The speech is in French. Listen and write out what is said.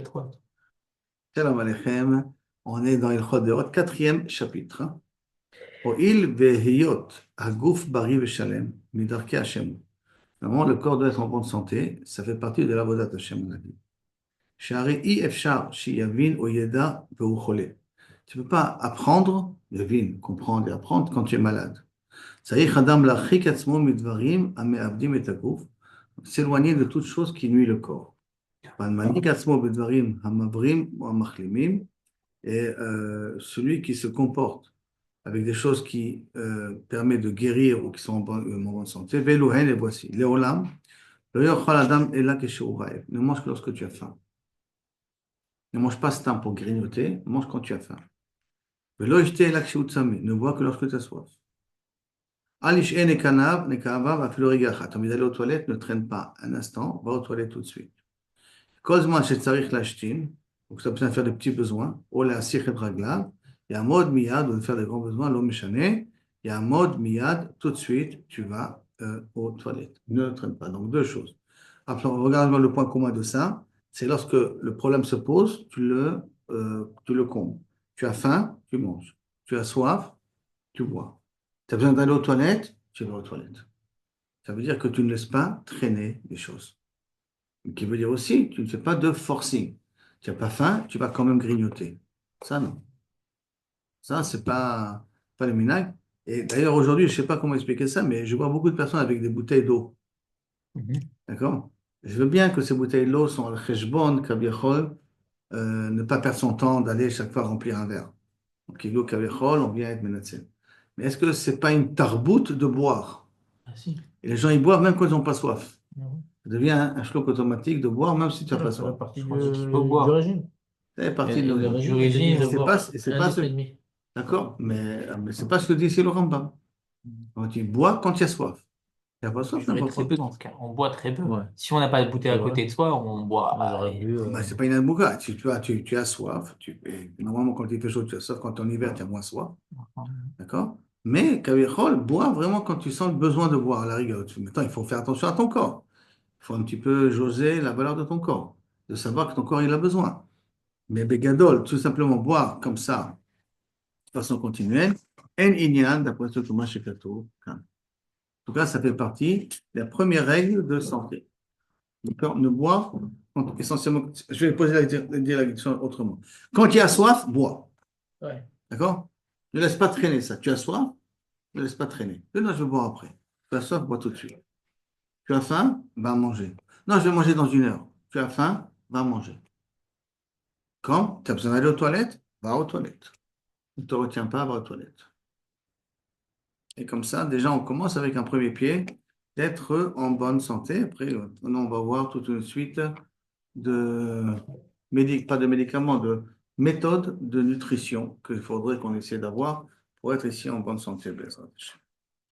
toi. Shalom Aleichem. On est dans Ilchot Deot, quatrième chapitre. O'il vehiyot haguf bari veshalem midarkei Hashem. Normalement, le corps doit être en bonne santé. Ça fait partie de l'avodat Hashem, on a dit. Shari i efshar shiyavin o yeda vehu chole. Tu ne peux pas apprendre, yavin, comprendre et apprendre quand tu es malade. Tzarich adam lachik atzmo midvarim ameavdim et haguf. S'éloigner de toute chose qui nuit le corps. Manmanik atzmo midvarim hamavrim ou hamachlimim. Et celui qui se comporte avec des choses qui permettent de guérir ou qui sont en bonne santé, Velouhen, et voici. Léolam, le yochal adam est là que ne mange que lorsque tu as faim. Ne mange pas ce temps pour grignoter, mange quand tu as faim. Velo ishte est là que ne bois que lorsque tu as soif. Alish en ekanav, nekavav, afilorigacha. Tu as envie d'aller aux toilettes, ne traîne pas un instant, va aux toilettes tout de suite. Kozman shetzarich lashtin, donc tu as besoin de faire des petits besoins, ou la sichet raglav. Il y a un mode miyad, de faire des grands besoins, l'homme méchané. Il y a un mode miyad, tout de suite, tu vas aux toilettes. Ne traîne pas. Donc, deux choses. Après, regarde le point commun de ça. C'est lorsque le problème se pose, tu le combles. Tu as faim, tu manges. Tu as soif, tu bois. Tu as besoin d'aller aux toilettes, tu vas aux toilettes. Ça veut dire que tu ne laisses pas traîner les choses. Qui veut dire aussi, tu ne fais pas de forcing. Tu n'as pas faim, tu vas quand même grignoter. Ça, non. Ça, c'est pas le minag. Et d'ailleurs, aujourd'hui, je ne sais pas comment expliquer ça, mais je vois beaucoup de personnes avec des bouteilles d'eau. Mhm. D'accord? Je veux bien que ces bouteilles d'eau sont al cheshbon, kabiachol, ne pas perdre son temps d'aller chaque fois remplir un verre. Donc, kilo kabiachol, on vient être menacé. Mais est-ce que c'est pas une tarboute de boire? Ah si. Et les gens, ils boivent même quand ils n'ont pas soif. Mhm. Ça devient un shlock automatique de boire même si tu n'as pas Ça fait soif. partie Je pensais qu'il faut du boire. régime. Ça fait partie de Et le l'origine. régime, il te dit L'origine, de C'est pas, boire c'est un pas litre ce. et demi. D'accord? Mais c'est pas ce que dit ici le Rambam. Quand tu bois quand tu as soif. Tu n'as pas Je soif, dirais n'importe très quoi. peu dans ce cas. On boit très peu. Ouais, Si on n'a pas de bouteille c'est à vrai. côté de soi, on boit. Moi, j'aurais vu. Bah, c'est pas une albouga. Tu as soif. Et normalement, quand il fait chaud, tu as soif. Quand en hiver, tu as moins soif. D'accord? Mais, Kavichol, bois vraiment quand tu sens le besoin de boire, à la rigueur. Maintenant, il faut faire attention à ton corps. Il faut un petit peu jauger la valeur de ton corps. De savoir que ton corps, il a besoin. Mais, Begadol, tout simplement boire comme ça, de façon continuelle, en inyan, d'après ce que moi, chez Kato. En tout cas, ça fait partie de la première règle de santé. D'accord? Ne bois, essentiellement, je vais poser la question autrement. Quand tu as soif, bois. Ouais. D'accord? Ne laisse pas traîner ça. Tu as soif, ne laisse pas traîner. Non, je vais boire après. Tu as soif, bois tout de suite. Tu as faim, va manger. Non, je vais manger dans 1 heure. Tu as faim, va manger. Quand tu as besoin d'aller aux toilettes, va aux toilettes. Ne te retiens pas, va aux toilettes. Et comme ça, déjà, on commence avec un premier pied d'être en bonne santé. Après, on va voir toute une suite de pas de médicaments, de méthodes de nutrition qu'il faudrait qu'on essaie d'avoir pour être ici en bonne santé.